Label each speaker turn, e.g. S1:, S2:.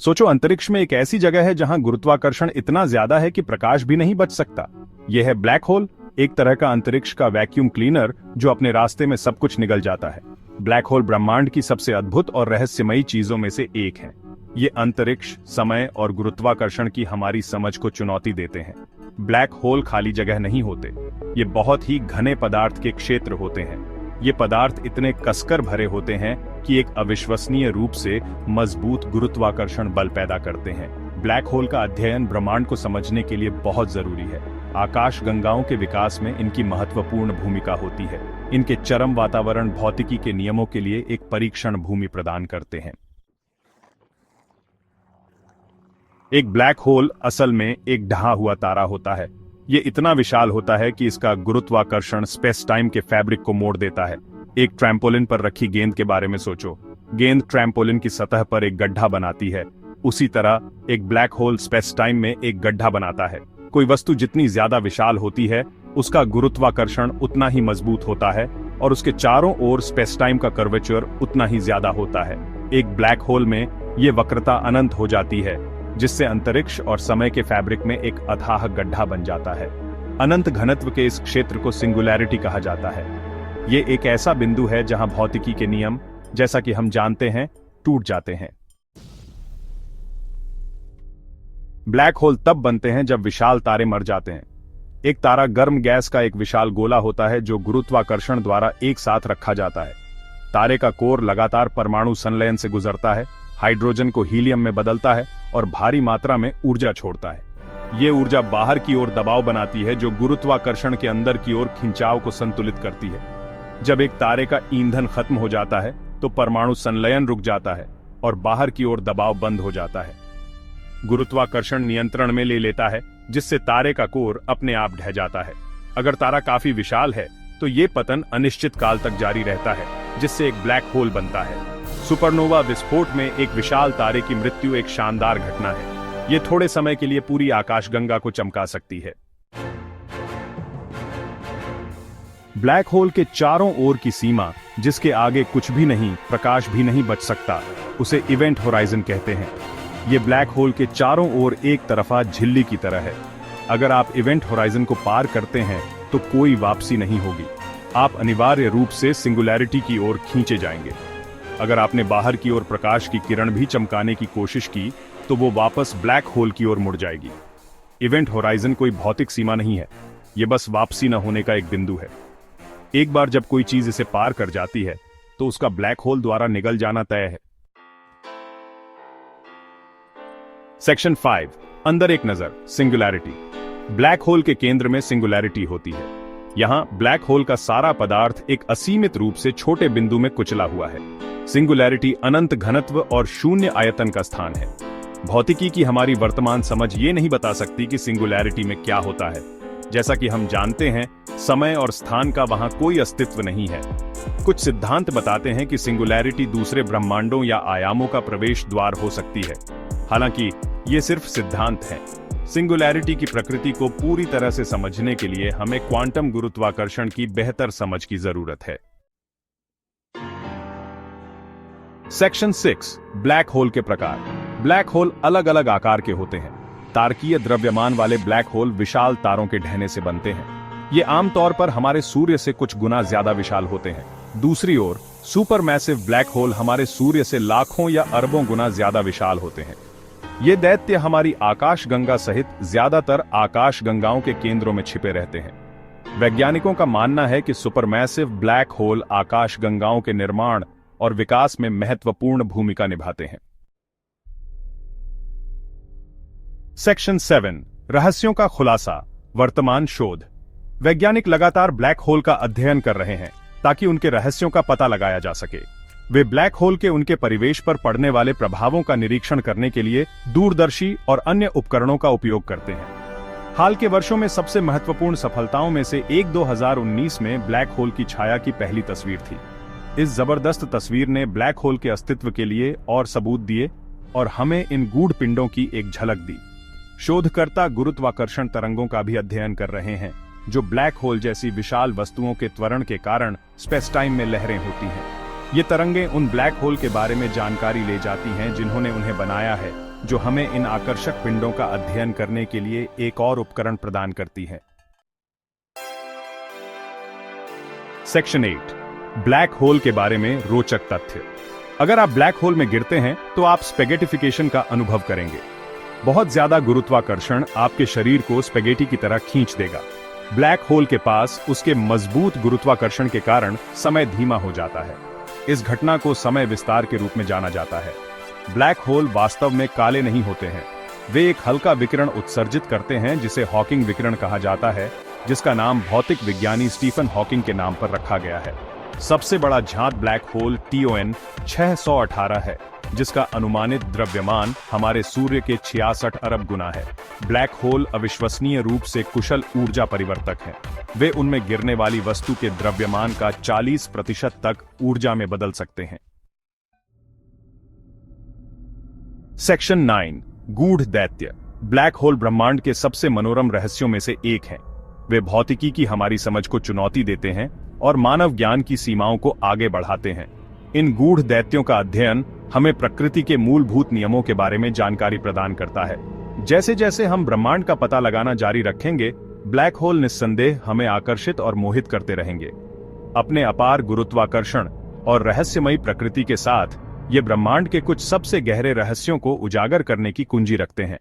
S1: सोचो, अंतरिक्ष में एक ऐसी जगह है जहां गुरुत्वाकर्षण इतना ज्यादा है कि प्रकाश भी नहीं बच सकता। यह है ब्लैक होल, एक तरह का अंतरिक्ष का वैक्यूम क्लीनर जो अपने रास्ते में सब कुछ निगल जाता है। ब्लैक होल ब्रह्मांड की सबसे अद्भुत और रहस्यमयी चीजों में से एक है। ये अंतरिक्ष, समय और गुरुत्वाकर्षण की हमारी समझ को चुनौती देते हैं। ब्लैक होल खाली जगह नहीं होते, ये बहुत ही घने पदार्थ के क्षेत्र होते हैं। ये पदार्थ इतने कसकर भरे होते हैं कि एक अविश्वसनीय रूप से मजबूत गुरुत्वाकर्षण बल पैदा करते हैं। ब्लैक होल का अध्ययन ब्रह्मांड को समझने के लिए बहुत जरूरी है। आकाशगंगाओं के विकास में इनकी महत्वपूर्ण भूमिका होती है। इनके चरम वातावरण भौतिकी के नियमों के लिए एक परीक्षण भूमि प्रदान करते हैं। एक ब्लैक होल असल में एक ढहा हुआ तारा होता है। ये इतना विशाल होता है कि इसका गुरुत्वाकर्षण स्पेस टाइम के फैब्रिक को मोड़ देता है। एक ट्रैम्पोलिन पर रखी गेंद के बारे में सोचो। गेंद ट्रैम्पोलिन की सतह पर एक गड्ढा बनाती है। उसी तरह एक ब्लैक होल स्पेस टाइम में एक गड्ढा बनाता है। कोई वस्तु जितनी ज्यादा विशाल होती है, उसका गुरुत्वाकर्षण उतना ही मजबूत होता है और उसके चारों ओर स्पेस टाइम का कर्वेचर उतना ही ज्यादा होता है। एक ब्लैक होल में ये वक्रता अनंत हो जाती है, जिससे अंतरिक्ष और समय के फैब्रिक में एक अथाह गड्ढा बन जाता है। अनंत घनत्व के इस क्षेत्र को सिंगुलैरिटी कहा जाता है। ये एक ऐसा बिंदु है जहां भौतिकी के नियम, जैसा कि हम जानते हैं, टूट जाते हैं। ब्लैक होल तब बनते हैं जब विशाल तारे मर जाते हैं। एक तारा गर्म गैस का एक विशाल गोला होता है जो गुरुत्वाकर्षण द्वारा एक साथ रखा जाता है। तारे का कोर लगातार परमाणु संलयन से गुजरता है, हाइड्रोजन को हीलियम में बदलता है और भारी मात्रा में ऊर्जा छोड़ता है। ये ऊर्जा बाहर की ओर दबाव बनाती है जो गुरुत्वाकर्षण के अंदर की ओर खिंचाव को संतुलित करती है। जब एक तारे का ईंधन खत्म हो जाता है तो परमाणु संलयन रुक जाता है और बाहर की ओर दबाव बंद हो जाता है। गुरुत्वाकर्षण नियंत्रण में ले लेता है, जिससे तारे का कोर अपने आप ढह जाता है। अगर तारा काफी विशाल है तो ये पतन अनिश्चित काल तक जारी रहता है, जिससे एक ब्लैक होल बनता है। सुपरनोवा विस्फोट में एक विशाल तारे की मृत्यु एक शानदार घटना है। ये थोड़े समय के लिए पूरी आकाशगंगा को चमका सकती है। ब्लैक होल के चारों ओर की सीमा, जिसके आगे कुछ भी नहीं, प्रकाश भी नहीं बच सकता, उसे इवेंट होराइजन कहते हैं। ये ब्लैक होल के चारों ओर एक तरफा झिल्ली की तरह है। अगर आप इवेंट होराइजन को पार करते हैं तो कोई वापसी नहीं होगी। आप अनिवार्य रूप से सिंगुलैरिटी की ओर खींचे जाएंगे। अगर आपने बाहर की ओर प्रकाश की किरण भी चमकाने की कोशिश की तो वो वापस ब्लैक होल की ओर मुड़ जाएगी। इवेंट होराइजन कोई भौतिक सीमा नहीं है, ये बस वापसी न होने का एक बिंदु है। एक बार जब कोई चीज इसे पार कर जाती है तो उसका ब्लैक होल द्वारा निगल जाना तय है। सेक्शन 5, अंदर एक नजर, सिंगुलैरिटी। ब्लैक होल के केंद्र में सिंगुलैरिटी होती है। यहां ब्लैक होल का सारा पदार्थ एक असीमित रूप से छोटे बिंदु में कुचला हुआ है। सिंगुलैरिटी अनंत घनत्व और शून्य आयतन का स्थान है। भौतिकी की हमारी वर्तमान समझ ये नहीं बता सकती कि सिंगुलैरिटी में क्या होता है। जैसा कि हम जानते हैं, समय और स्थान का वहां कोई अस्तित्व नहीं है। कुछ सिद्धांत बताते हैं कि सिंगुलैरिटी दूसरे ब्रह्मांडों या आयामों का प्रवेश द्वार हो सकती है। हालांकि ये सिर्फ सिद्धांत हैं। सिंगुलैरिटी की प्रकृति को पूरी तरह से समझने के लिए हमें क्वांटम गुरुत्वाकर्षण की बेहतर समझ की जरूरत है। सेक्शन 6, ब्लैक होल के प्रकार। ब्लैक होल अलग अलग आकार के होते हैं। तारकीय द्रव्यमान वाले ब्लैक होल विशाल तारों के ढहने से बनते हैं। ये आमतौर पर हमारे सूर्य से कुछ गुना ज्यादा विशाल होते हैं। दूसरी ओर सुपरमैसिव ब्लैक होल हमारे सूर्य से लाखों या अरबों गुना ज्यादा विशाल होते हैं। ये दैत्य हमारी आकाशगंगा सहित ज्यादातर आकाशगंगाओं के केंद्रों में छिपे रहते हैं। वैज्ञानिकों का मानना है कि सुपरमैसिव ब्लैक होल आकाशगंगाओं के निर्माण और विकास में महत्वपूर्ण भूमिका निभाते हैं। सेक्शन 7, रहस्यों का खुलासा, वर्तमान शोध। वैज्ञानिक लगातार ब्लैक होल का अध्ययन कर रहे हैं ताकि उनके रहस्यों का पता लगाया जा सके। वे ब्लैक होल के उनके परिवेश पर पड़ने वाले प्रभावों का निरीक्षण करने के लिए दूरदर्शी और अन्य उपकरणों का उपयोग करते हैं। हाल के वर्षों में सबसे महत्वपूर्ण सफलताओं में से एक 2019 में ब्लैक होल की छाया की पहली तस्वीर थी। इस जबरदस्त तस्वीर ने ब्लैक होल के अस्तित्व के लिए और सबूत दिए और हमें इन गूढ़ पिंडों की एक झलक दी। शोधकर्ता गुरुत्वाकर्षण तरंगों का भी अध्ययन कर रहे हैं, जो ब्लैक होल जैसी विशाल वस्तुओं के त्वरण के कारण स्पेस टाइम में लहरें होती हैं। ये तरंगें उन ब्लैक होल के बारे में जानकारी ले जाती हैं जिन्होंने उन्हें बनाया है, जो हमें इन आकर्षक पिंडों का अध्ययन करने के लिए एक और उपकरण प्रदान करती हैं। सेक्शन 8, ब्लैक होल के बारे में रोचक तथ्य। अगर आप ब्लैक होल में गिरते हैं तो आप स्पेगेटिफिकेशन का अनुभव करेंगे। बहुत ज्यादा गुरुत्वाकर्षण आपके शरीर को स्पेगेटी की तरह खींच देगा। ब्लैक होल के पास उसके मजबूत गुरुत्वाकर्षण के कारण समय धीमा हो जाता है। इस घटना को समय विस्तार के रूप में जाना जाता है। ब्लैक होल वास्तव में काले नहीं होते हैं, वे एक हल्का विकिरण उत्सर्जित करते हैं जिसे हॉकिंग विकिरण कहा जाता है, जिसका नाम भौतिक विज्ञानी स्टीफन हॉकिंग के नाम पर रखा गया है। सबसे बड़ा ज्ञात ब्लैक होल TON 618 है, जिसका अनुमानित द्रव्यमान हमारे सूर्य के 66 अरब गुना है। ब्लैक होल अविश्वसनीय रूप से कुशल ऊर्जा परिवर्तक हैं। वे उनमें गिरने वाली वस्तु के द्रव्यमान का 40% तक ऊर्जा में बदल सकते हैं। सेक्शन 9, गूढ़ दैत्य। ब्लैक होल ब्रह्मांड के सबसे मनोरम रहस्यों में से एक हैं। वे भौतिकी की हमारी समझ को चुनौती देते हैं और मानव ज्ञान की सीमाओं को आगे बढ़ाते हैं। इन गूढ़ दैत्यों का अध्ययन हमें प्रकृति के मूलभूत नियमों के बारे में जानकारी प्रदान करता है। जैसे जैसे हम ब्रह्मांड का पता लगाना जारी रखेंगे, ब्लैक होल निस्संदेह हमें आकर्षित और मोहित करते रहेंगे। अपने अपार गुरुत्वाकर्षण और रहस्यमयी प्रकृति के साथ ये ब्रह्मांड के कुछ सबसे गहरे रहस्यों को उजागर करने की कुंजी रखते हैं।